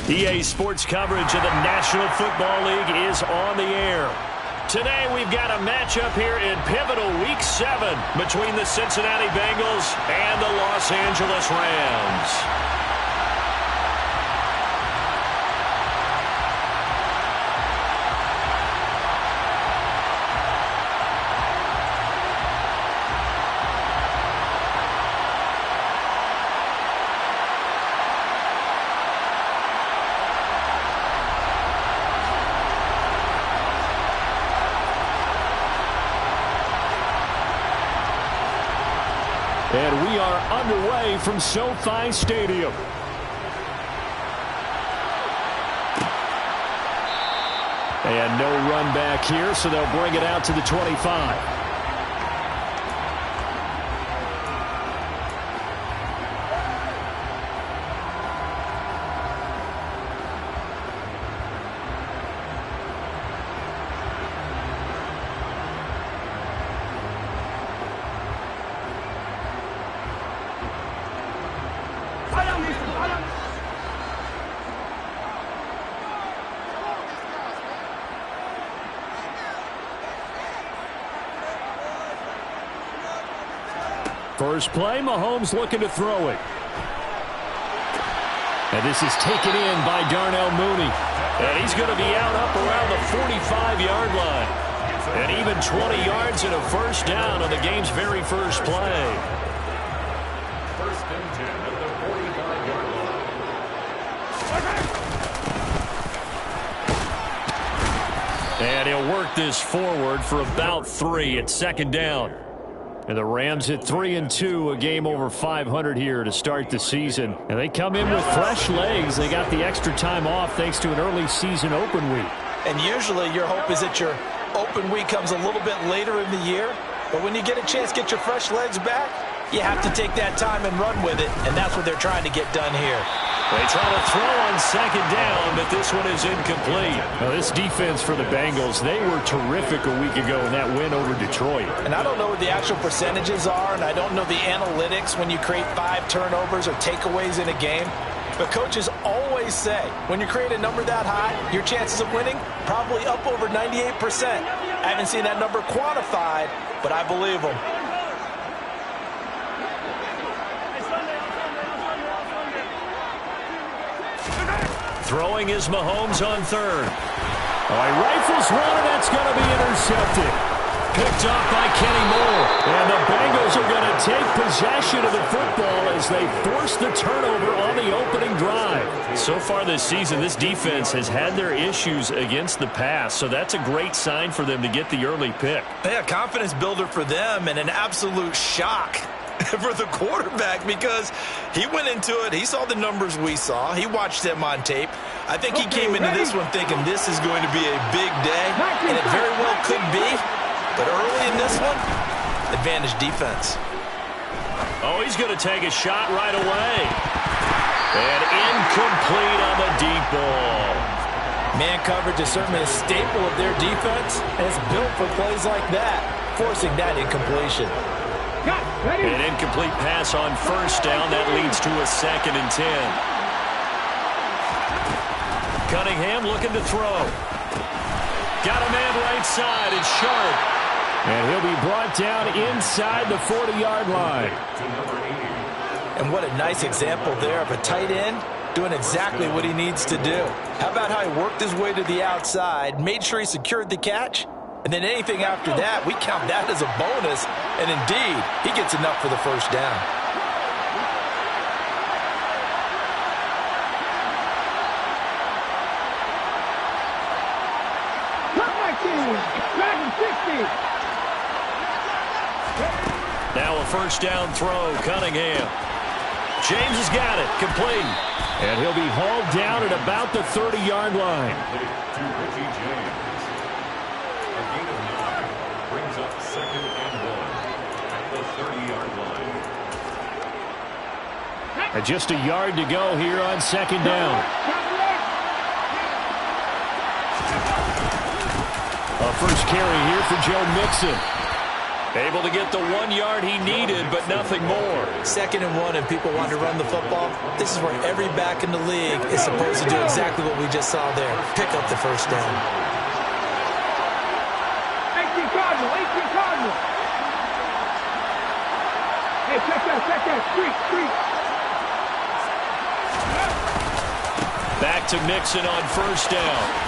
EA Sports coverage of the National Football League is on the air. Today we've got a matchup here in pivotal Week 7 between the Cincinnati Bengals and the Los Angeles Rams. And we are underway from SoFi Stadium. And no run back here, so they'll bring it out to the 25. First play, Mahomes looking to throw it. And this is taken in by Darnell Mooney. And he's going to be out up around the 45-yard line. And even 20 yards and a first down on the game's very first play. First and 10 at the 45-yard line. And he'll work this forward for about 3 at second down. And the Rams at 3-2, a game over 500 here to start the season. And they come in with fresh legs. They got the extra time off thanks to an early season open week. And usually your hope is that your open week comes a little bit later in the year. But when you get a chance to get your fresh legs back, you have to take that time and run with it. And that's what they're trying to get done here. They try to throw on second down, but this one is incomplete. Now, this defense for the Bengals, they were terrific a week ago in that win over Detroit. And I don't know what the actual percentages are, and I don't know the analytics when you create 5 turnovers or takeaways in a game. But coaches always say, when you create a number that high, your chances of winning probably up over 98%. I haven't seen that number quantified, but I believe them. Throwing is Mahomes on third. Oh, he rifles one, and that's going to be intercepted. Picked off by Kenny Moore. And the Bengals are going to take possession of the football as they force the turnover on the opening drive. So far this season, this defense has had their issues against the pass, so that's a great sign for them to get the early pick. Yeah, confidence builder for them and an absolute shock for the quarterback because he went into it. He saw the numbers we saw. He watched them on tape. I think he came into this one thinking this is going to be a big day, and it very well could be. But early in this one, advantage defense. Oh, he's going to take a shot right away. And incomplete on the deep ball. Man coverage is certainly a staple of their defense, and it's built for plays like that, forcing that incompletion. An incomplete pass on first down. That leads to a 2nd and 10. Cunningham looking to throw. Got a man right side. It's Sharp. And he'll be brought down inside the 40-yard line. And what a nice example there of a tight end doing exactly what he needs to do. How about how he worked his way to the outside, made sure he secured the catch, and then anything after that, we count that as a bonus. And indeed, he gets enough for the first down. Now a first down throw, Cunningham. James has got it, complete. And he'll be hauled down at about the 30-yard line. And just a yard to go here on second down. A first carry here for Joe Mixon. Able to get the 1 yard he needed, but nothing more. 2nd and 1, and people want to run the football. This is where every back in the league is supposed to do exactly what we just saw there. Pick up the first down. 18 Cardinal, 18 Cardinal. Hey, check that, street. Back to Mixon on first down.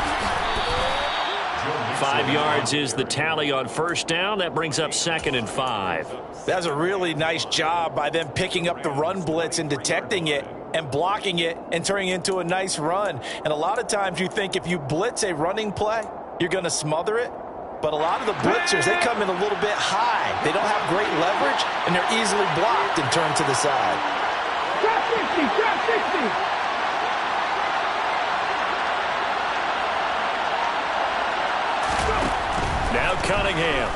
5 yards is the tally on first down. That brings up 2nd and 5. That's a really nice job by them picking up the run blitz and detecting it and blocking it and turning it into a nice run. And a lot of times you think if you blitz a running play, you're going to smother it. But a lot of the blitzers, they come in a little bit high. They don't have great leverage, and they're easily blocked and turned to the side. Trap 60. Now Cunningham.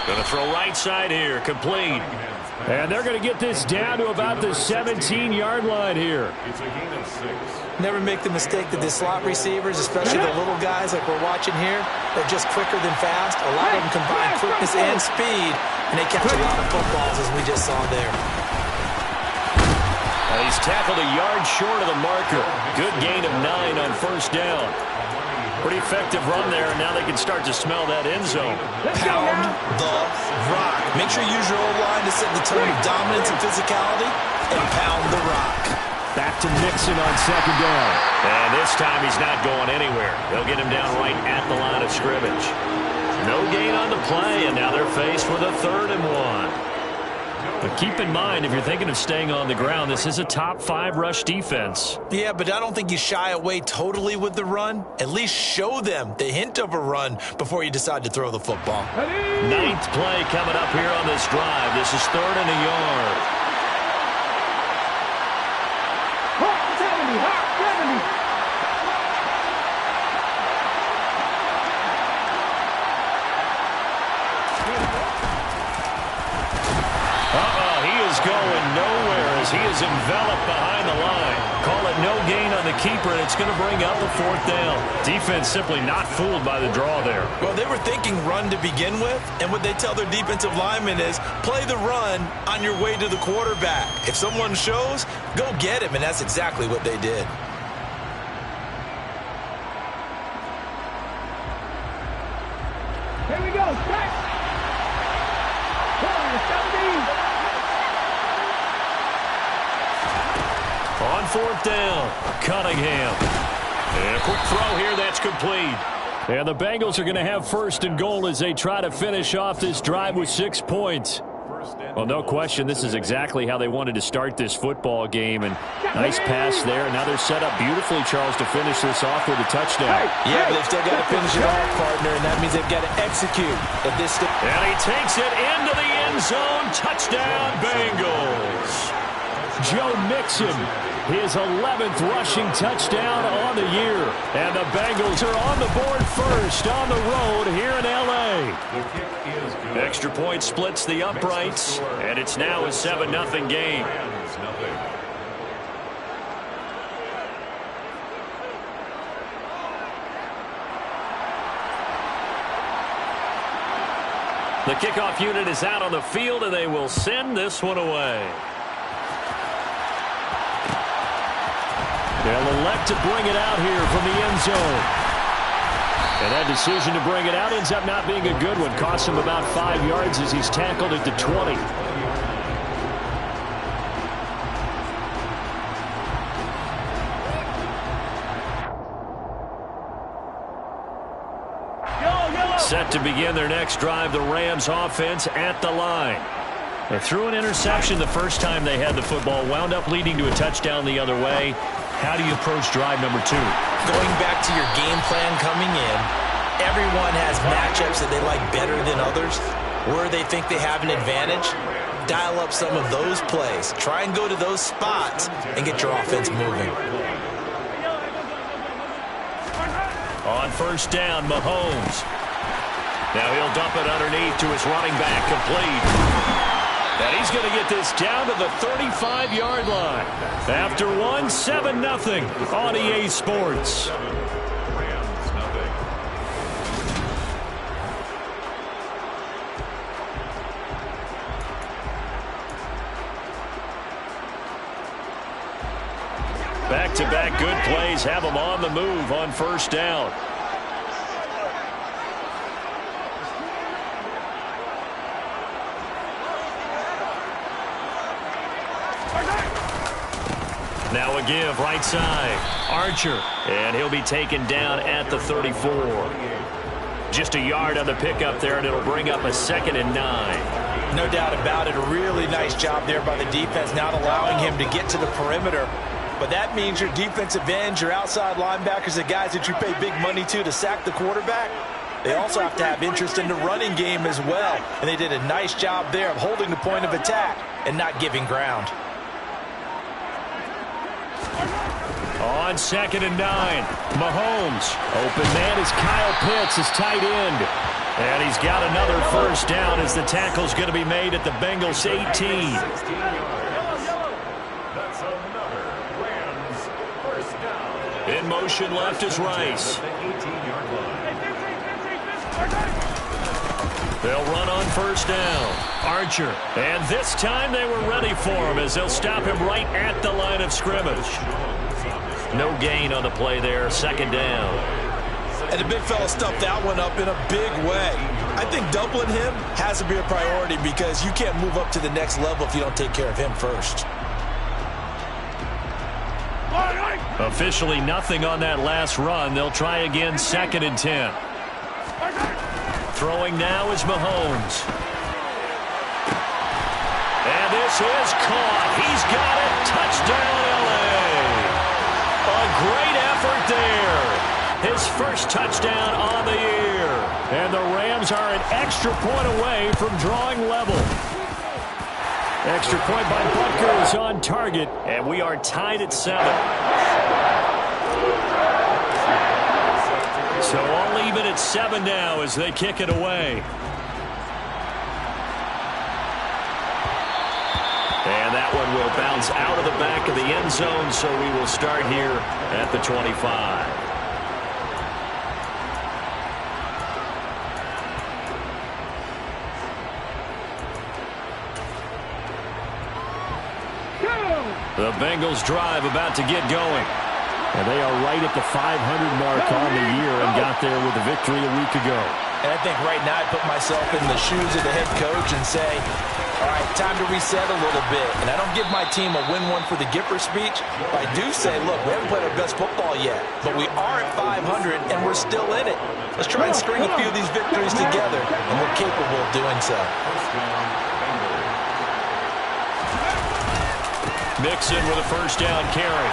Going to throw right side here, complete. And they're going to get this down to about the 17-yard line here. It's a gain of 6. Never make the mistake that the slot receivers, especially the little guys like we're watching here, are just quicker than fast. A lot of them combine quickness and speed, and they catch a lot of footballs, as we just saw there. He's tackled a yard short of the marker. Good gain of 9 on first down. Pretty effective run there, and now they can start to smell that end zone. Pound the rock. Make sure you use your O-line to set the tone of dominance and physicality, and pound the rock. Back to Mixon on second down. And this time he's not going anywhere. They'll get him down right at the line of scrimmage. No gain on the play, and now they're faced with a 3rd and 1. But keep in mind, if you're thinking of staying on the ground, this is a top 5 rush defense. Yeah, but I don't think you shy away totally with the run. At least show them the hint of a run before you decide to throw the football. 9th play coming up here on this drive. This is 3rd and a yard. Hot 70. Going nowhere as he is enveloped behind the line. Call it no gain on the keeper, and it's going to bring up a 4th down. Defense simply not fooled by the draw there. Well, they were thinking run to begin with, and what they tell their defensive linemen is play the run on your way to the quarterback. If someone shows, go get him, and that's exactly what they did. Here we go, set. 70. On 4th down, Cunningham. And a quick throw here, that's complete. And the Bengals are going to have 1st and goal as they try to finish off this drive with 6 points. Well, no question, this is exactly how they wanted to start this football game. And nice pass there. Now they're set up beautifully, Charles, to finish this off with a touchdown. Yeah, but they've still got to finish it off, partner, and that means they've got to execute at this stage. And he takes it into the end zone. Touchdown, Bengals. Joe Mixon, his 11th rushing touchdown on the year. And the Bengals are on the board first on the road here in L.A. Extra point splits the uprights, and it's now a 7-0 game. The kickoff unit is out on the field, and they will send this one away. They'll elect to bring it out here from the end zone. And that decision to bring it out ends up not being a good one. Costs him about 5 yards as he's tackled at the 20. Set to begin their next drive, the Rams offense at the line. They threw an interception the first time they had the football, wound up leading to a touchdown the other way. How do you approach drive number 2? Going back to your game plan coming in, everyone has matchups that they like better than others. Where they think they have an advantage, dial up some of those plays. Try and go to those spots and get your offense moving. On first down, Mahomes. Now he'll dump it underneath to his running back, complete. And he's going to get this down to the 35-yard line. After 7-0 on EA Sports. Back-to-back good plays have them on the move on first down. Now a give right side. Archer. And he'll be taken down at the 34. Just a yard on the pickup there, and it'll bring up a 2nd and 9. No doubt about it. A really nice job there by the defense, not allowing him to get to the perimeter. But that means your defensive ends, your outside linebackers, the guys that you pay big money to sack the quarterback, they also have to have interest in the running game as well. And they did a nice job there of holding the point of attack and not giving ground. On 2nd and 9, Mahomes. Open man is Kyle Pitts, his tight end. And he's got another first down as the tackle's going to be made at the Bengals 18. That's another Rams first down. In motion left is Rice. They'll run on first down. Archer. And this time they were ready for him as they'll stop him right at the line of scrimmage. No gain on the play there, 2nd down. And the big fella stuffed that one up in a big way. I think doubling him has to be a priority because you can't move up to the next level if you don't take care of him first. Officially nothing on that last run. They'll try again, 2nd and 10. Throwing now is Mahomes. And this is caught. He's got it. Touchdown, L.A. A great effort there. His first touchdown on the year. And the Rams are an extra point away from drawing level. Extra point by Butker is on target. And we are tied at 7. So all even at 7 now as they kick it away. And that one will bounce out of the back of the end zone, so we will start here at the 25. The Bengals drive about to get going. And they are right at the 500 mark on the year and got there with a victory a week ago. And I think right now I put myself in the shoes of the head coach and say, all right, time to reset a little bit. And I don't give my team a win one for the Gipper speech. But I do say, look, we haven't played our best football yet. But we are at 500 and we're still in it. Let's try and string a few of these victories together. And we're capable of doing so. Mixon with a first down carry.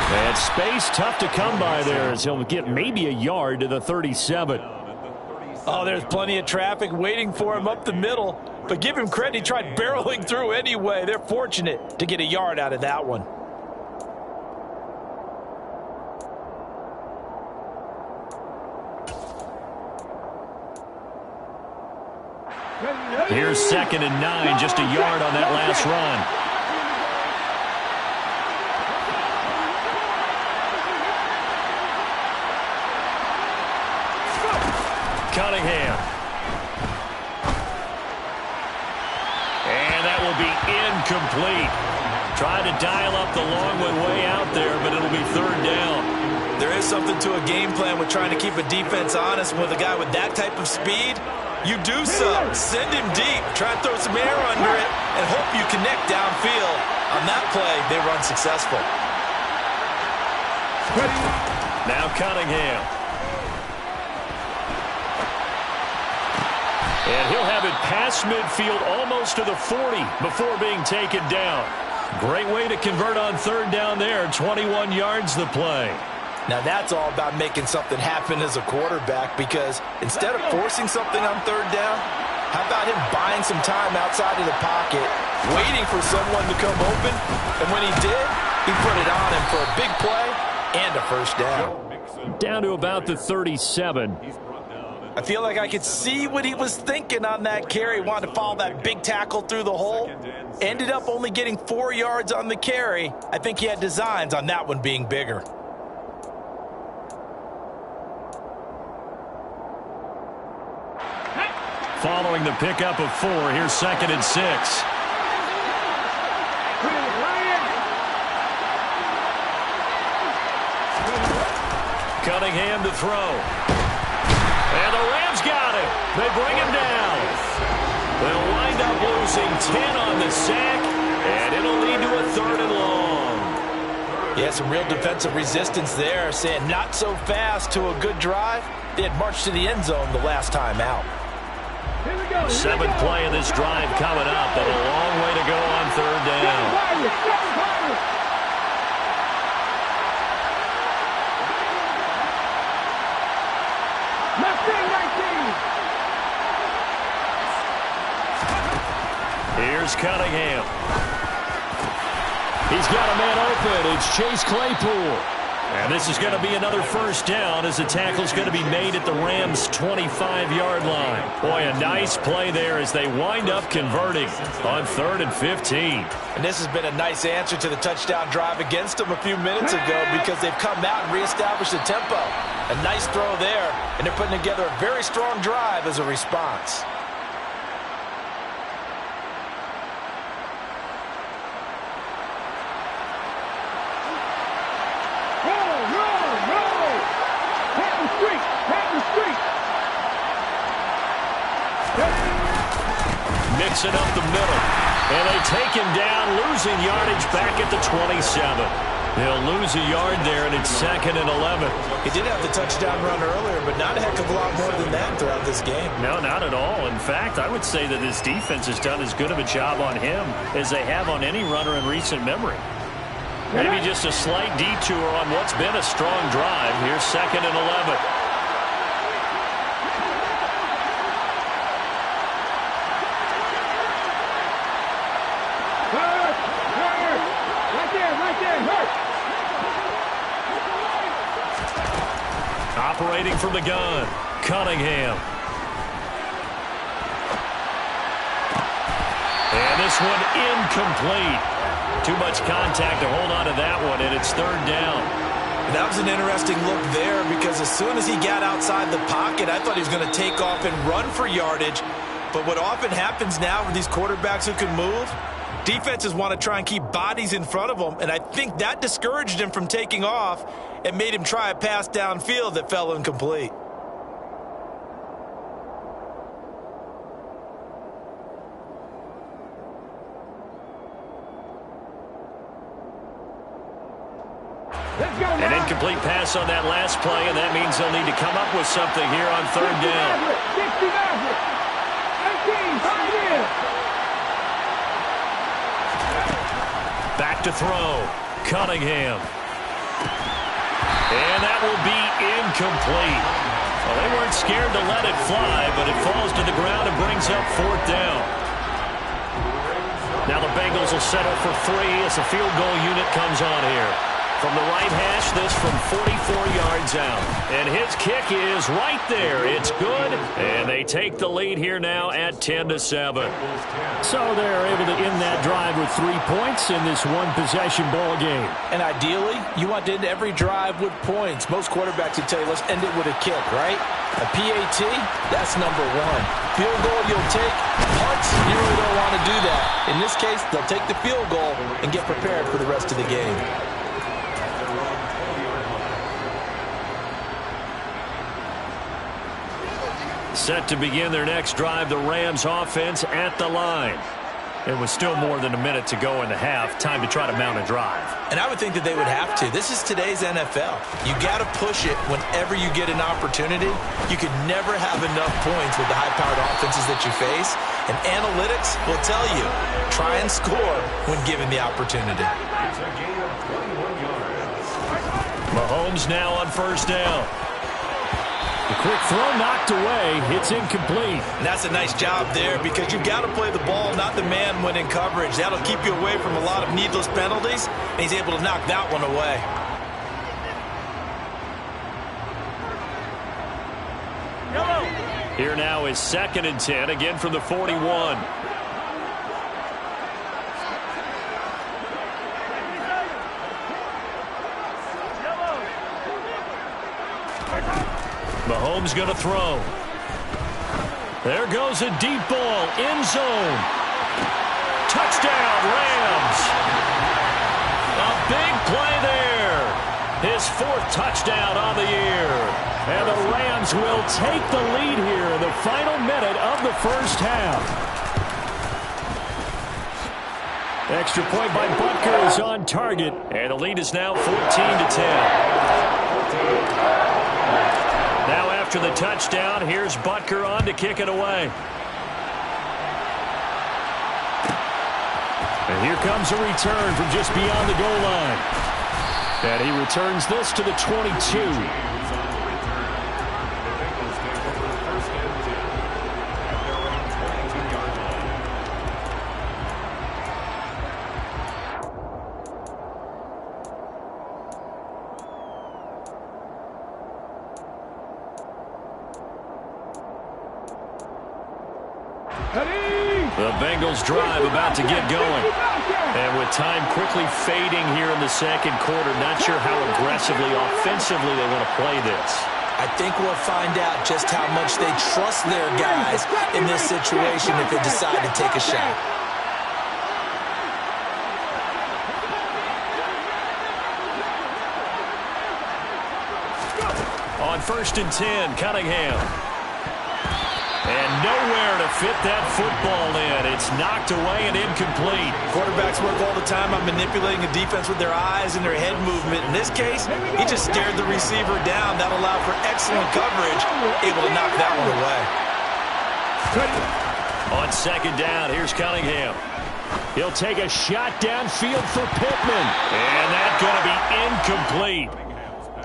And space tough to come by there as he'll get maybe a yard to the 37. Oh, there's plenty of traffic waiting for him up the middle. But give him credit, he tried barreling through anyway. They're fortunate to get a yard out of that one. Here's 2nd and 9, just a yard on that last run. Cunningham. And that will be incomplete. Trying to dial up the long one way out there, but it'll be 3rd down. There is something to a game plan with trying to keep a defense honest. With a guy with that type of speed, you do so. Send him deep. Try and throw some air under it and hope you connect downfield. On that play, they were unsuccessful. Now Cunningham. And he'll have it past midfield almost to the 40 before being taken down. Great way to convert on 3rd down there. 21 yards the play. Now that's all about making something happen as a quarterback, because instead of forcing something on 3rd down, how about him buying some time outside of the pocket, waiting for someone to come open, and when he did, he put it on him for a big play and a first down. Down to about the 37. I feel like I could see what he was thinking on that carry. Wanted to follow that big tackle through the hole. Ended up only getting 4 yards on the carry. I think he had designs on that one being bigger. Following the pickup of 4, here's 2nd and 6. Cunningham to throw. And the Rams got him. They bring him down. They'll wind up losing 10 on the sack, and it'll lead to a 3rd and long. Yeah, some real defensive resistance there, saying not so fast to a good drive. They had marched to the end zone the last time out. Here we go. 7th play of this drive coming up, but a long way to go on 3rd down. Here's Cunningham. He's got a man open. It's Chase Claypool. And this is going to be another 1st down as the tackle's going to be made at the Rams' 25-yard line. Boy, a nice play there as they wind up converting on 3rd and 15. And this has been a nice answer to the touchdown drive against them a few minutes ago because they've come out and reestablished the tempo. A nice throw there, and they're putting together a very strong drive as a response. Mixing up the middle. And they take him down, losing yardage back at the 27. They'll lose a yard there, and it's 2nd and 11. He did have the touchdown run earlier, but not a heck of a lot more than that throughout this game. No, not at all. In fact, I would say that this defense has done as good of a job on him as they have on any runner in recent memory. Maybe just a slight detour on what's been a strong drive. Here's 2nd and 11. Operating from the gun, Cunningham. And this one incomplete. Too much contact to hold on to that one, and it's 3rd down. That was an interesting look there because as soon as he got outside the pocket, I thought he was going to take off and run for yardage. But what often happens now with these quarterbacks who can move, defenses want to try and keep bodies in front of them, and I think that discouraged him from taking off and made him try a pass downfield that fell incomplete. An incomplete pass on that last play, and that means they'll need to come up with something here on 3rd down. Back to throw. Cunningham. And that will be incomplete. Well, they weren't scared to let it fly, but it falls to the ground and brings up 4th down. Now the Bengals will settle for 3 as the field goal unit comes on here. From the right hash, this from 44 yards out. And his kick is right there. It's good, and they take the lead here now at 10-7. So they're able to end that drive with 3 points in this one-possession ball game. And ideally, you want to end every drive with points. Most quarterbacks would tell you, let's end it with a kick, right? A PAT, that's number 1. Field goal you'll take. Punts, you really don't want to do that. In this case, they'll take the field goal and get prepared for the rest of the game. Set to begin their next drive, the Rams offense at the line. It was still more than a minute to go in the half. Time to try to mount a drive. And I would think that they would have to. This is today's NFL. You got to push it whenever you get an opportunity. You could never have enough points with the high-powered offenses that you face. And analytics will tell you, try and score when given the opportunity. It's a gain of 21 yards. Mahomes now on 1st down. The quick throw knocked away. It's incomplete. And that's a nice job there because you've got to play the ball, not the man when in coverage. That'll keep you away from a lot of needless penalties, and he's able to knock that one away. Here now is 2nd and 10, again from the 41. Mahomes going to throw. There goes a deep ball, end zone. Touchdown, Rams. A big play there. His 4th touchdown on the year. And the Rams will take the lead here in the final minute of the first half. Extra point by Butker is on target. And the lead is now 14-10. Now after the touchdown, here's Butker on to kick it away. And here comes a return from just beyond the goal line. And he returns this to the 22. The Bengals drive about to get going. And with time quickly fading here in the second quarter, not sure how aggressively, offensively they want to play this. I think we'll find out just how much they trust their guys in this situation if they decide to take a shot. On 1st and 10, Cunningham. And nowhere to fit that football in. It's knocked away and incomplete. Quarterbacks work all the time on manipulating a defense with their eyes and their head movement. In this case, he just stared the receiver down. That allowed for excellent coverage, able to knock that one away. On 2nd down, here's Cunningham. He'll take a shot downfield for Pittman. And that's going to be incomplete.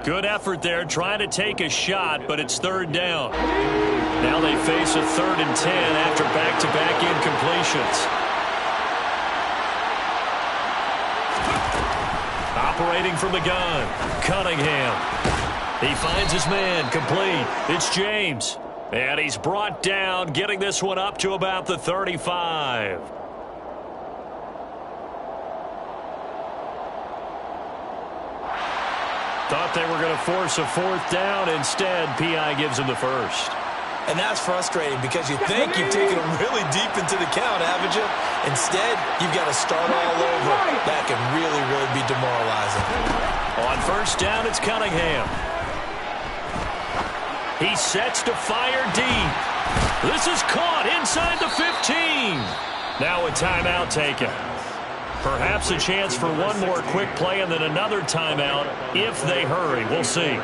Good effort there trying to take a shot, but it's 3rd down. Now they face a 3rd and 10 after back-to-back incompletions. Operating from the gun, Cunningham. He finds his man, complete. It's James. And he's brought down, getting this one up to about the 35. Thought they were going to force a 4th down. Instead, P.I. gives him the first. And that's frustrating because you think you've taken them really deep into the count, haven't you? Instead, you've got to start all over. That can really, really be demoralizing. On 1st down, it's Cunningham. He sets to fire deep. This is caught inside the 15. Now a timeout taken. Perhaps a chance for one more quick play and then another timeout if they hurry. We'll see.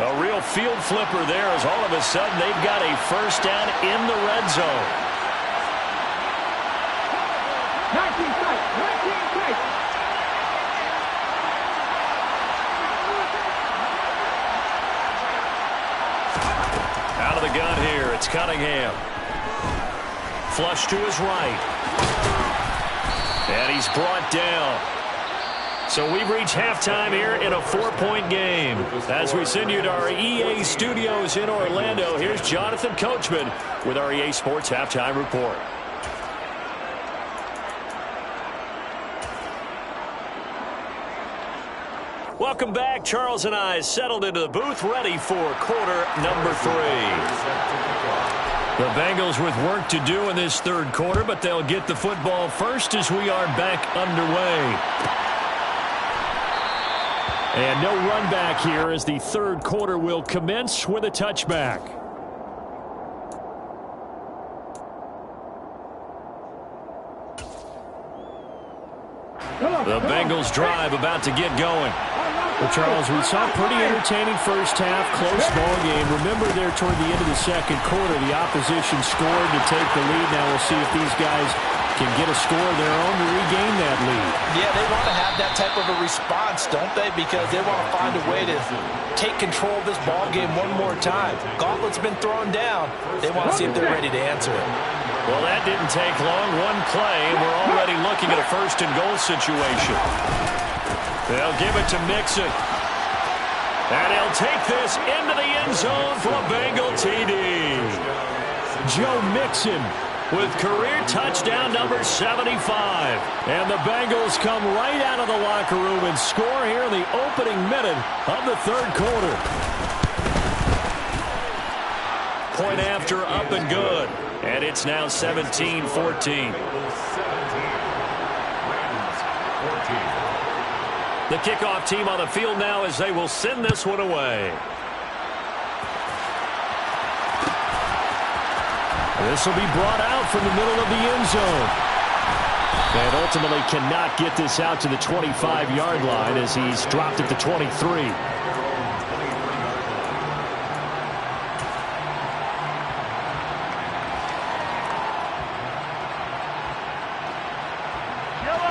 A real field flipper there as all of a sudden they've got a 1st down in the red zone. 19 tight. Out of the gun here, it's Cunningham. Flush to his right. And he's brought down. So we've reached halftime here in a 4-point game. As we send you to our EA studios in Orlando, here's Jonathan Coachman with our EA Sports Halftime Report. Welcome back. Charles and I settled into the booth, ready for quarter number 3. The Bengals with work to do in this 3rd quarter, but they'll get the football first as we are back underway. And no run back here as the 3rd quarter will commence with a touchback. The Bengals drive about to get going. Well, Charles, we saw a pretty entertaining first half, close ball game. Remember there toward the end of the 2nd quarter, the opposition scored to take the lead. Now we'll see if these guys can get a score of their own to regain that lead. Yeah, they want to have that type of a response, don't they? Because they want to find a way to take control of this ball game one more time. Gauntlet's been thrown down. They want to see if they're ready to answer it. Well, that didn't take long. One play, and we're already looking at a 1st and goal situation. They'll give it to Mixon. And he'll take this into the end zone for a Bengal TD. Joe Mixon with career touchdown number 75. And the Bengals come right out of the locker room and score here in the opening minute of the third quarter. Point after, up and good. And it's now 17-14. The kickoff team on the field now as they will send this one away. This will be brought out from the middle of the end zone. And ultimately cannot get this out to the 25-yard line as he's dropped at the 23.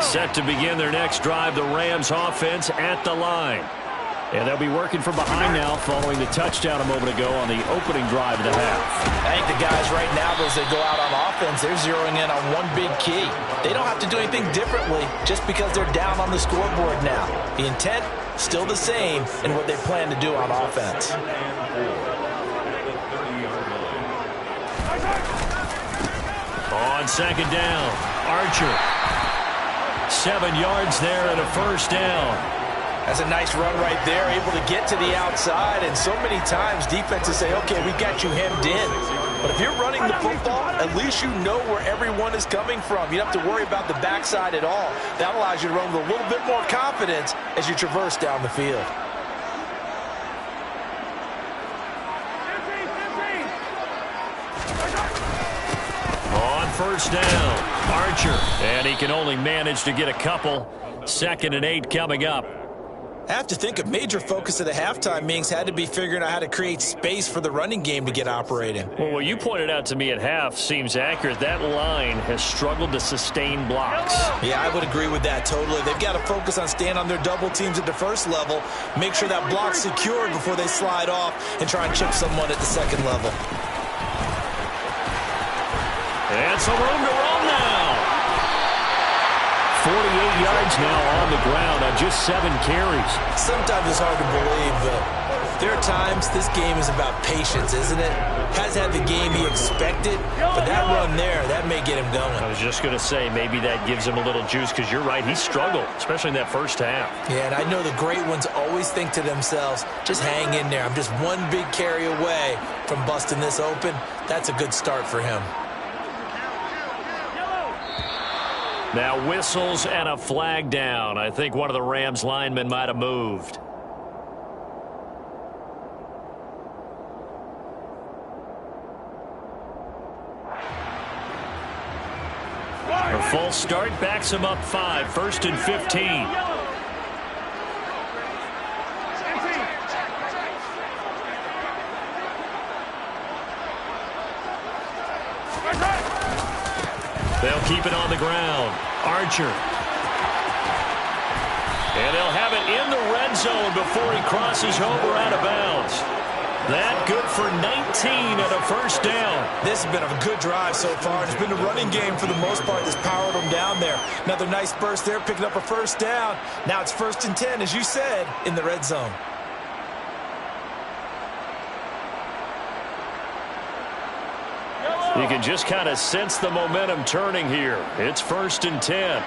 Set to begin their next drive, the Rams offense at the line. And they'll be working from behind now following the touchdown a moment ago on the opening drive of the half. I think the guys right now, as they go out on offense, they're zeroing in on one big key. They don't have to do anything differently just because they're down on the scoreboard now. The intent, still the same in what they plan to do on offense. On second down, Archer. 7 yards there and a first down. That's a nice run right there, able to get to the outside. And so many times defenses say, okay, we got you hemmed in. But if you're running the football, at least you know where everyone is coming from. You don't have to worry about the backside at all. That allows you to run with a little bit more confidence as you traverse down the field. On first down, Archer. And he can only manage to get a couple. 2nd and 8 coming up. I have to think a major focus of the halftime meetings had to be figuring out how to create space for the running game to get operating. Well, what you pointed out to me at half seems accurate. That line has struggled to sustain blocks. Yeah, I would agree with that totally. They've got to focus on staying on their double teams at the first level, make sure that block's secure before they slide off and try and chip someone at the second level. And some room to run now. 48 yards now on the ground on just 7 carries. Sometimes it's hard to believe, but there are times this game is about patience, isn't it? Has had the game he expected, but that run there, that may get him going. I was just going to say, maybe that gives him a little juice, because you're right, he struggled, especially in that first half. Yeah, and I know the great ones always think to themselves, just hang in there. I'm just one big carry away from busting this open. That's a good start for him. Now whistles and a flag down. I think one of the Rams linemen might have moved. A false start backs him up 5. 1st and 15. They'll keep it on the ground. Archer. And they'll have it in the red zone before he crosses over out of bounds. That good for 19 and a first down. This has been a good drive so far. It's been a running game for the most part that's powered them down there. Another nice burst there, picking up a first down. Now it's 1st and 10, as you said, in the red zone. You can just kind of sense the momentum turning here. It's 1st and 10.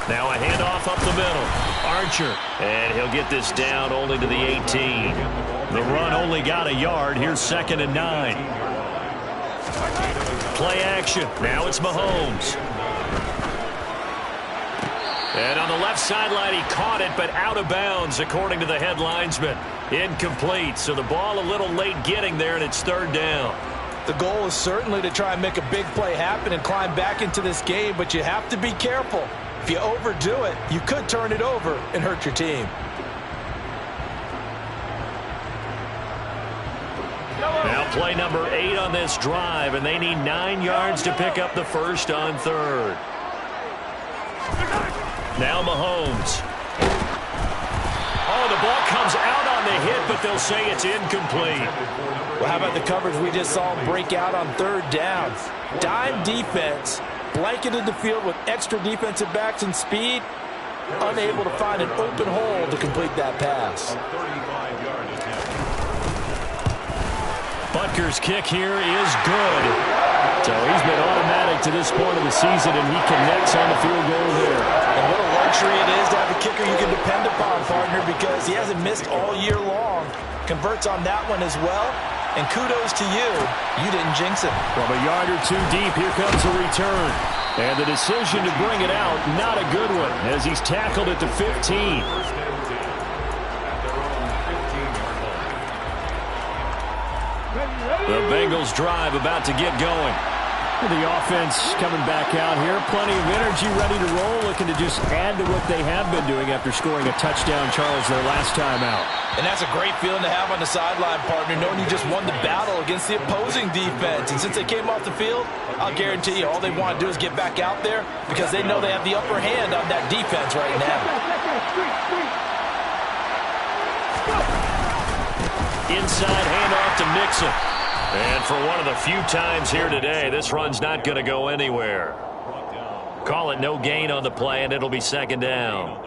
Now a handoff up the middle. Archer. And he'll get this down only to the 18. The run only got a yard. Here's 2nd and 9. Play action. Now it's Mahomes. And on the left sideline, he caught it, but out of bounds, according to the head linesman. Incomplete, so the ball a little late getting there, and it's 3rd down. The goal is certainly to try and make a big play happen and climb back into this game, but you have to be careful. If you overdo it, you could turn it over and hurt your team. Now play number 8 on this drive, and they need 9 yards to pick up the first on 3rd. Now Mahomes. Oh, the ball comes out on the hit, but they'll say it's incomplete. Well, how about the coverage we just saw break out on 3rd down? Dime defense, blanketed the field with extra defensive backs and speed, unable to find an open hole to complete that pass. Butker's kick here is good. So he's been automatic to this point of the season, and he connects on the field goal there. And what a luxury it is to have a kicker you can depend upon, partner, because he hasn't missed all year long. Converts on that one as well. And kudos to you. You didn't jinx it. From a yard or two deep, here comes a return. And the decision to bring it out, not a good one, as he's tackled at the 15. The Bengals drive about to get going. The offense coming back out here. Plenty of energy, ready to roll, looking to just add to what they have been doing after scoring a touchdown, Charles, their last time out. And that's a great feeling to have on the sideline, partner, knowing you just won the battle against the opposing defense. And since they came off the field, I'll guarantee you all they want to do is get back out there because they know they have the upper hand on that defense right now. Inside handoff to Mixon. And for one of the few times here today, this run's not going to go anywhere. Call it no gain on the play, and it'll be second down.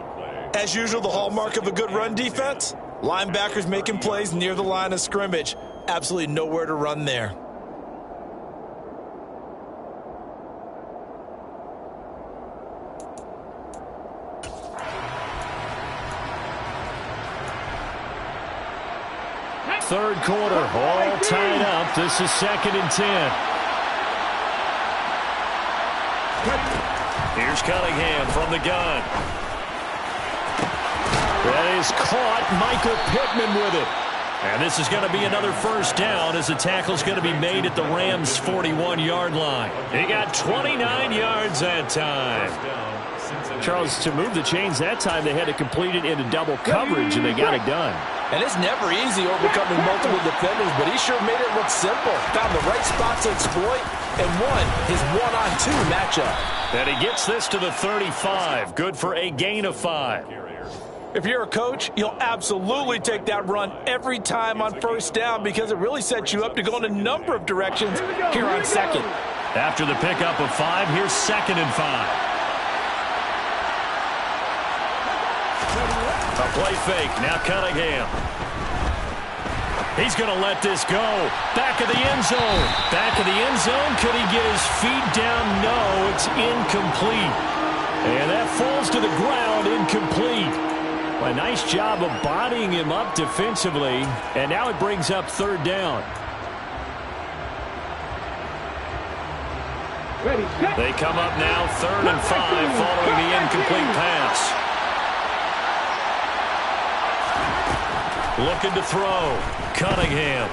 As usual, the hallmark of a good run defense, linebackers making plays near the line of scrimmage. Absolutely nowhere to run there. Third quarter, all tied up. This is 2nd and 10. Here's Cunningham from the gun. That is caught. Michael Pittman with it. And this is going to be another first down as the tackle's going to be made at the Rams' 41-yard line. He got 29 yards that time. Charles, to move the chains that time, they had to complete it into double coverage, and they got it done. And it's never easy overcoming multiple defenders, but he sure made it look simple. Found the right spot to exploit and won his one-on-two matchup. And he gets this to the 35. Good for a gain of 5. If you're a coach, you'll absolutely take that run every time on first down because it really sets you up to go in a number of directions here on second. After the pickup of 5, here's 2nd and 5. A play fake. Now Cunningham. He's going to let this go. Back of the end zone. Back of the end zone. Could he get his feet down? No, it's incomplete. And that falls to the ground, incomplete. A nice job of bodying him up defensively. And now it brings up 3rd down. They come up now 3rd and 5 following the incomplete pass. Looking to throw. Cunningham.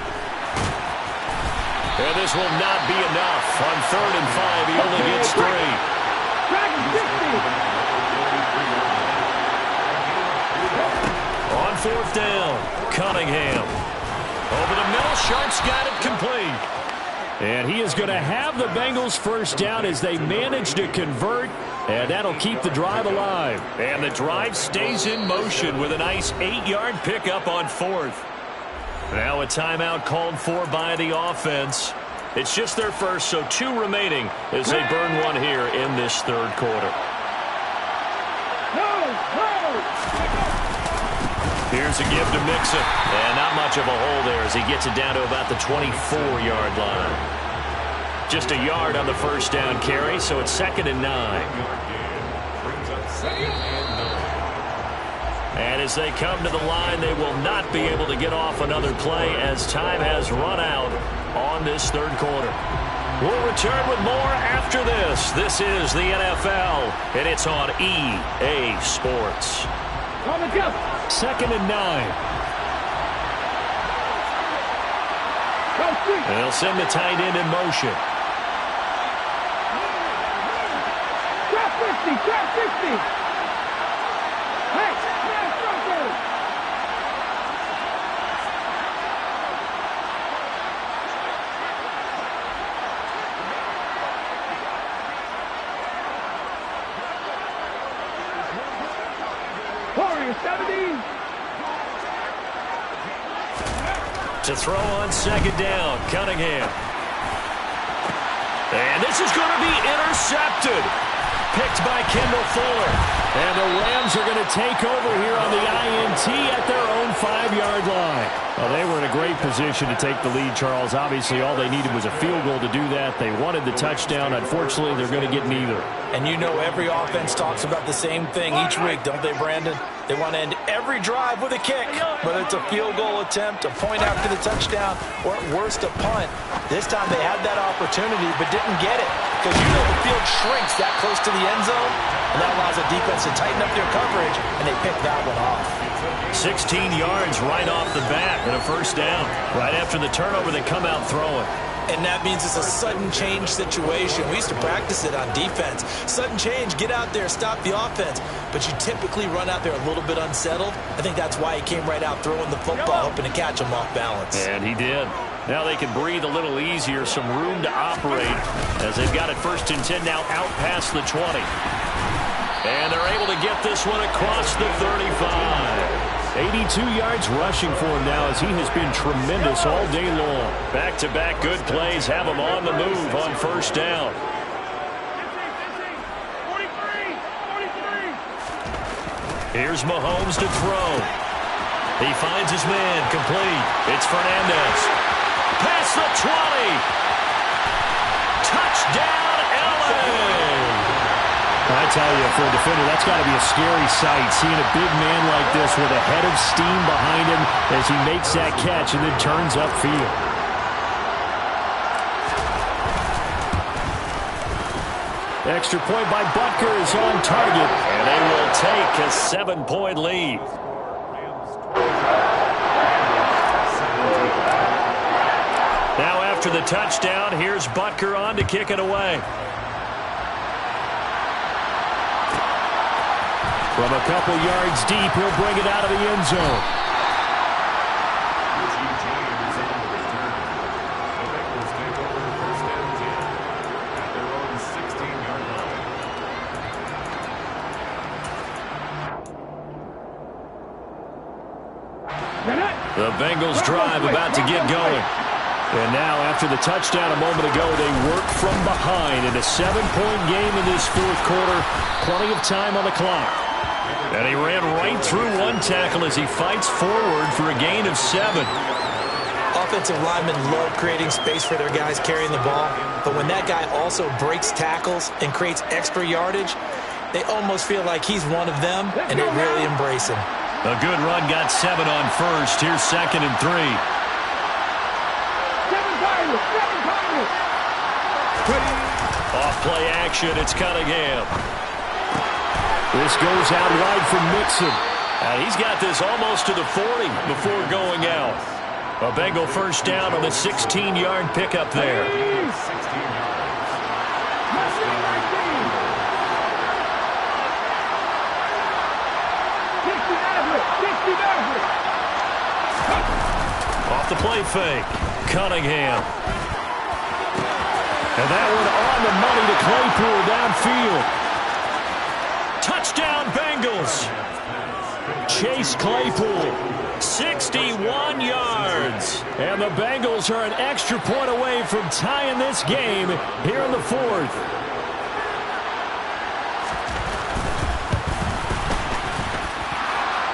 And this will not be enough. On 3rd and 5, he only gets 3. On 4th down, Cunningham. Over the middle, Sharp's got it complete. And he is going to have the Bengals first down as they manage to convert. And that'll keep the drive alive. And the drive stays in motion with a nice 8-yard pickup on 4th. Now a timeout called for by the offense. It's just their first, so 2 remaining as they burn one here in this 3rd quarter. Here's a give to Mixon. And not much of a hole there as he gets it down to about the 24-yard line. Just a yard on the first down carry, so it's 2nd and 9. And as they come to the line, they will not be able to get off another play as time has run out on this 3rd quarter. We'll return with more after this. This is the NFL, and it's on EA Sports. 2nd and 9. They'll send the tight end in motion. Trap 50, trap 50. Hey, Warrior 70. To throw on 2nd down, Cunningham. And this is going to be intercepted. Picked by Kendall Fuller. And the Rams are going to take over here on the INT at their own 5-yard line. Well, they were in a great position to take the lead, Charles. Obviously, all they needed was a field goal to do that. They wanted the touchdown. Unfortunately, they're going to get neither. And you know every offense talks about the same thing each week, don't they, Brandon? They want to end every drive with a kick, whether it's a field goal attempt, a point after the touchdown, or at worst a punt. This time they had that opportunity but didn't get it because you know the field shrinks that close to the end zone, and that allows the defense to tighten up their coverage, and they picked that one off. 16 yards right off the bat and a first down. Right after the turnover, they come out throwing. And that means it's a sudden change situation. We used to practice it on defense. Sudden change, get out there, stop the offense. But you typically run out there a little bit unsettled. I think that's why he came right out throwing the football, hoping to catch him off balance. And he did. Now they can breathe a little easier, some room to operate as they've got it 1st and 10 now out past the 20. And they're able to get this one across the 35. 82 yards rushing for him now as he has been tremendous all day long. Back-to-back good plays have him on the move on 1st down. Here's Mahomes to throw. He finds his man complete. It's Fernandez. Past the 20. Touchdown, LA. I tell you, for a defender, that's got to be a scary sight, seeing a big man like this with a head of steam behind him as he makes that catch and then turns upfield. Extra point by Butker is on target, and they will take a 7-point lead. Now after the touchdown, here's Butker on to kick it away. From a couple yards deep, he'll bring it out of the end zone. The Bengals drive about to get going. And now, after the touchdown a moment ago, they work from behind in a 7-point game in this 4th quarter. Plenty of time on the clock. And he ran right through one tackle as he fights forward for a gain of 7. Offensive linemen love creating space for their guys carrying the ball, but when that guy also breaks tackles and creates extra yardage, they almost feel like he's one of them, and they really embrace him. A good run got 7 on 1st. Here's 2nd and 3. 7 Pirates! Off play action, it's Cunningham. This goes out wide from Mixon. And he's got this almost to the 40 before going out. A Bengal first down on the 16-yard pickup there. Off the play fake, Cunningham. And that one on the money to Claypool downfield. Touchdown, Bengals. Chase Claypool, 61 yards. And the Bengals are an extra point away from tying this game here in the 4th.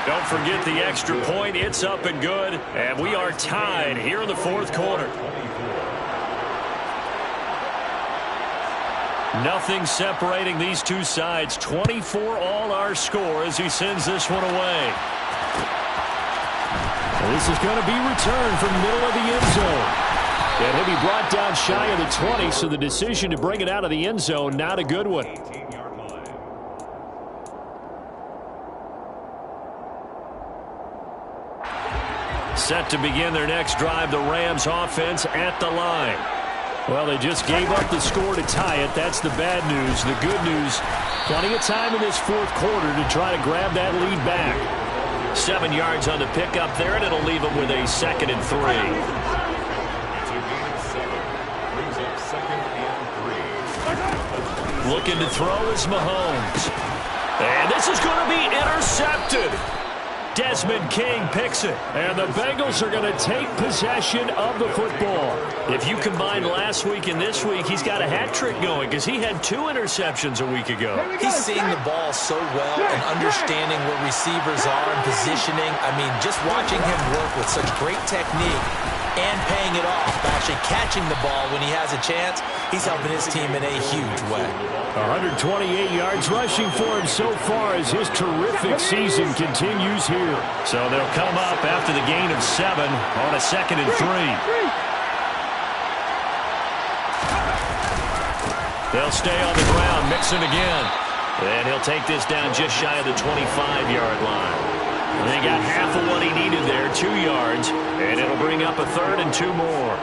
Don't forget the extra point. It's up and good. And we are tied here in the 4th quarter. Nothing separating these two sides. 24 all our score as he sends this one away. Well, this is going to be returned from the middle of the end zone. And he'll be brought down shy of the 20, so the decision to bring it out of the end zone, not a good one. Set to begin their next drive, the Rams offense at the line. Well, they just gave up the score to tie it. That's the bad news. The good news, plenty of time in this 4th quarter to try to grab that lead back. 7 yards on the pickup there, and it'll leave them with a 2nd and 3. Looking to throw is Mahomes. And this is going to be intercepted. Desmond King picks it. And the Bengals are going to take possession of the football. If you combine last week and this week, he's got a hat trick going because he had 2 interceptions a week ago. He's seeing the ball so well and understanding where receivers are and positioning. I mean, just watching him work with such great technique and paying it off, actually catching the ball when he has a chance, he's helping his team in a huge way. 128 yards rushing for him so far as his terrific season continues here. So they'll come up after the gain of 7 on a 2nd and 3. They'll stay on the ground, Mixon again. And he'll take this down just shy of the 25-yard line. And they got half of what he needed there, 2 yards, and it'll bring up a 3rd and 2 more.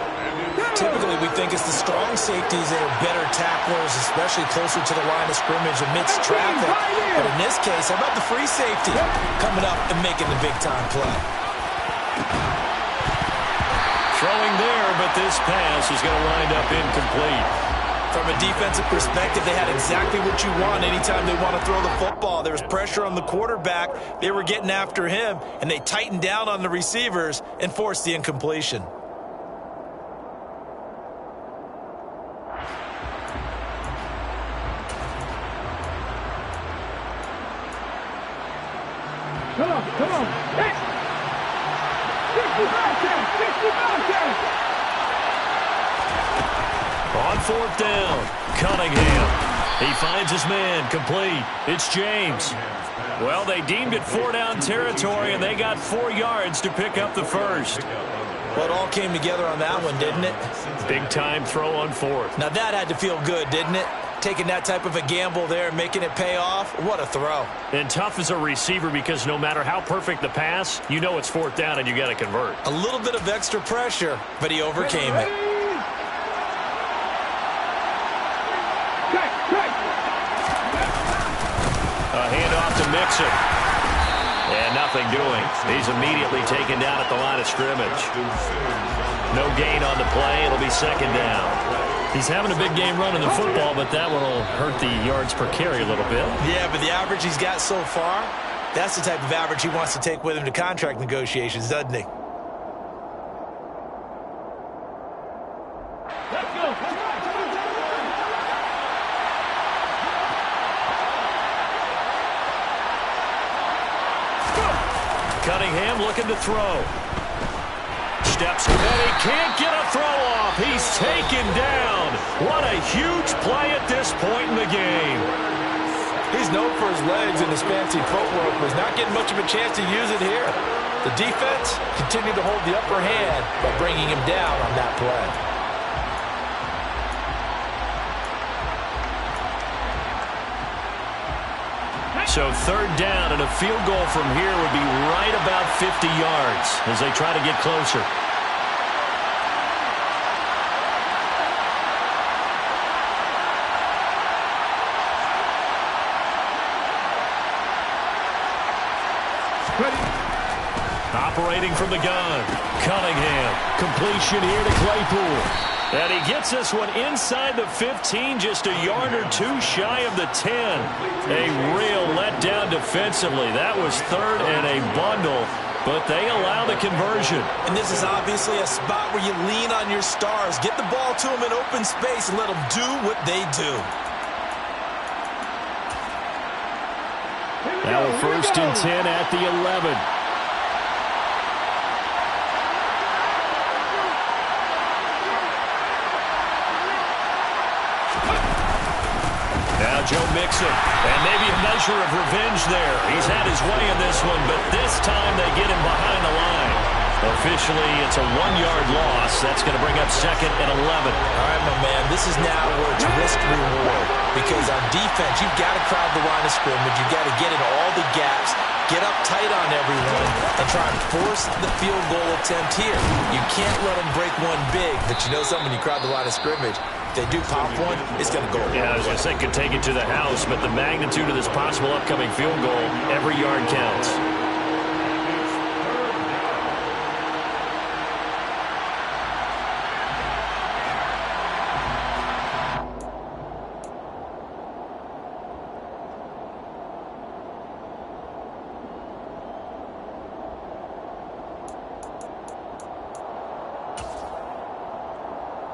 Typically, we think it's the strong safeties that are better tacklers, especially closer to the line of scrimmage amidst traffic. But in this case, how about the free safety coming up and making the big-time play? Throwing there, but this pass is going to wind up incomplete. From a defensive perspective, they had exactly what you want anytime they want to throw the football. There was pressure on the quarterback. They were getting after him, and they tightened down on the receivers and forced the incompletion. Come on. Hey. 65 On 4th down, Cunningham. He finds his man, complete. It's James. Well, they deemed it 4-down territory, and they got 4 yards to pick up the first. Well, it all came together on that one, didn't it? Big-time throw on 4th. Now, that had to feel good, didn't it? Taking that type of a gamble there and making it pay off. What a throw. And tough as a receiver because no matter how perfect the pass, you know it's 4th down and you got to convert. A little bit of extra pressure, but he overcame it. A handoff to Mixon. And nothing doing. He's immediately taken down at the line of scrimmage. No gain on the play. It'll be 2nd down. He's having a big game running the football, but that one will hurt the yards per carry a little bit. Yeah, but the average he's got so far, that's the type of average he wants to take with him to contract negotiations, doesn't he? Let's go. Cunningham looking to throw. Steps and he can't get a throw off. He's taken down. What a huge play at this point in the game. He's known for his legs and his fancy footwork, but he's not getting much of a chance to use it here. The defense continued to hold the upper hand by bringing him down on that play. So 3rd down, and a field goal from here would be right about 50 yards as they try to get closer. Operating from the gun, Cunningham. Completion here to Claypool. And he gets this one inside the 15, just a yard or 2 shy of the 10. A real letdown defensively. That was 3rd and a bundle, but they allow the conversion. And this is obviously a spot where you lean on your stars. Get the ball to them in open space and let them do what they do. Now a 1st and 10 at the 11. Now Joe Mixon, and maybe a measure of revenge there. He's had his way in this one, but this time they get him behind the line. Officially, it's a 1-yard loss. That's going to bring up 2nd and 11. All right, my man, this is now where it's risk-reward. Because on defense, you've got to crowd the line of scrimmage. You've got to get in all the gaps, get up tight on everyone, and try and force the field goal attempt here. You can't let them break one big, but you know something, when you crowd the line of scrimmage, if they do pop one, it's going to go. Yeah, I was going to say could take it to the house, but the magnitude of this possible upcoming field goal, every yard counts.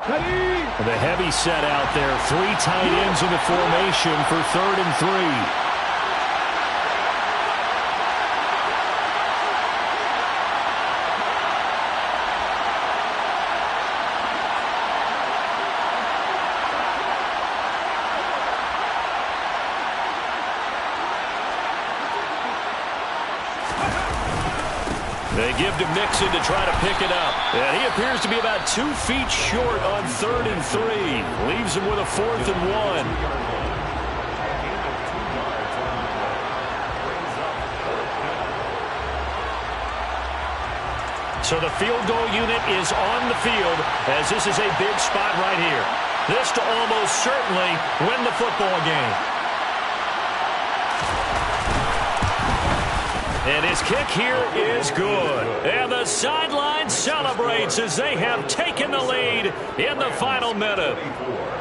Ready. The heavy set out there. 3 tight ends in the formation for 3rd and 3. They give to Mixon to try to pick it up. And he appears to be about 2 feet short on 3rd and 3. Leaves him with a 4th and 1. So the field goal unit is on the field as this is a big spot right here. This to almost certainly win the football game. And his kick here is good. And the sideline celebrates as they have taken the lead in the final minute.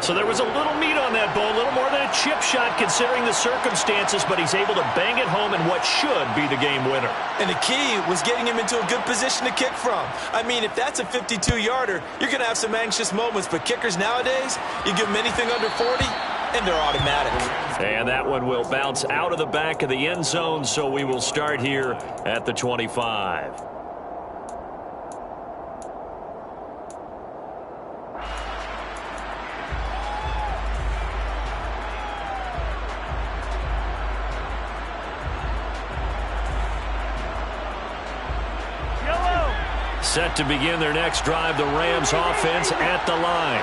So there was a little meat on that ball, a little more than a chip shot considering the circumstances, but he's able to bang it home in what should be the game winner. And the key was getting him into a good position to kick from. I mean, if that's a 52-yarder, you're going to have some anxious moments, but kickers nowadays, you give them anything under 40, and they're automatic. And that one will bounce out of the back of the end zone, so we will start here at the 25. Set to begin their next drive, the Rams offense at the line.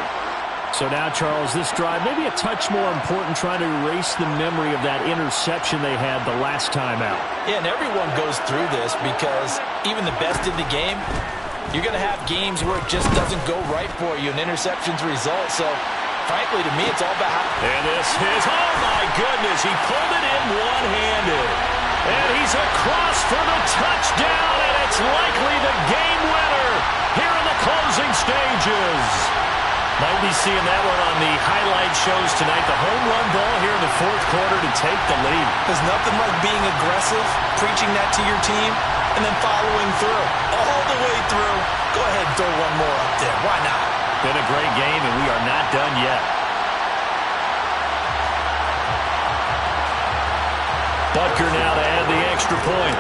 So now, Charles, this drive maybe a touch more important, trying to erase the memory of that interception they had the last time out. Yeah, and everyone goes through this because even the best in the game, you're going to have games where it just doesn't go right for you, and interceptions result. So, frankly, to me, it's all about... And this is, oh my goodness, he pulled it in one-handed. And he's across for the touchdown, and it's likely the game winner here in the closing stages. Might be seeing that one on the highlight shows tonight. The home run ball here in the 4th quarter to take the lead. There's nothing like being aggressive, preaching that to your team, and then following through. All the way through. Go ahead and throw one more up there. Why not? Been a great game, and we are not done yet. Butker now to add the extra point.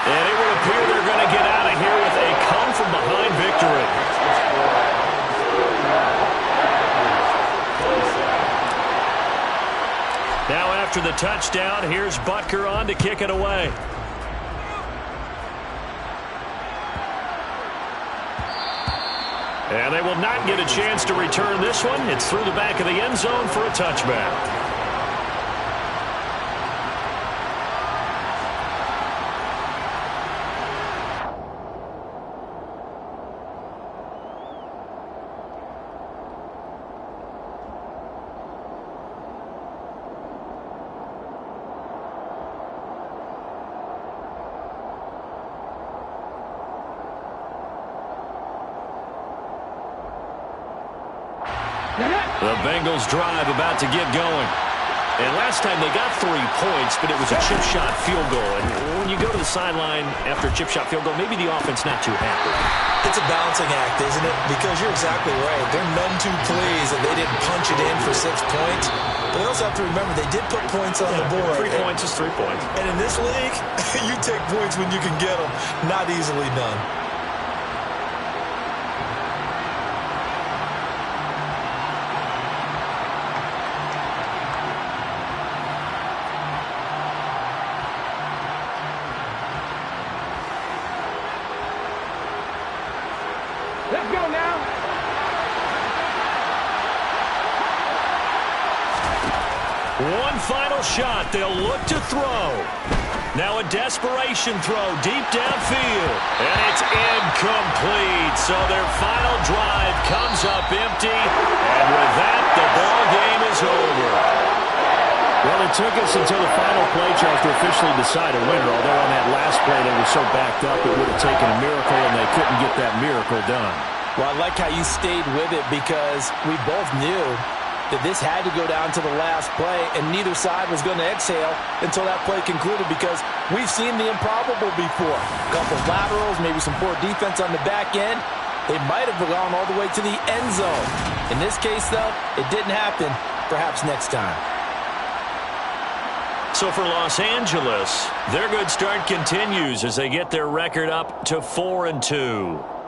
And it will appear they're going to get out of here with a come-from-behind victory. Now after the touchdown, here's Butker on to kick it away. And they will not get a chance to return this one. It's through the back of the end zone for a touchback. The Bengals drive about to get going. And last time they got 3 points, but it was a chip shot field goal. And when you go to the sideline after a chip shot field goal, maybe the offense not too happy. It's a balancing act, isn't it? Because you're exactly right. They're none too pleased that they didn't punch it in for 6 points. But they also have to remember they did put points on the board. 3 points is 3 points. And in this league, you take points when you can get them. Not easily done. Let's go now. One final shot. They'll look to throw. Now a desperation throw deep downfield. And it's incomplete. So their final drive comes up empty. And with that, the ball game is over. Well, it took us until the final play, Charles, to officially decide a winner. Although on that last play they were so backed up, it would have taken a miracle, and they couldn't get that miracle done. Well, I like how you stayed with it because we both knew that this had to go down to the last play, and neither side was going to exhale until that play concluded, because we've seen the improbable before. A couple of laterals, maybe some poor defense on the back end. They might have gone all the way to the end zone. In this case, though, it didn't happen. Perhaps next time. So for Los Angeles, their good start continues as they get their record up to 4-2.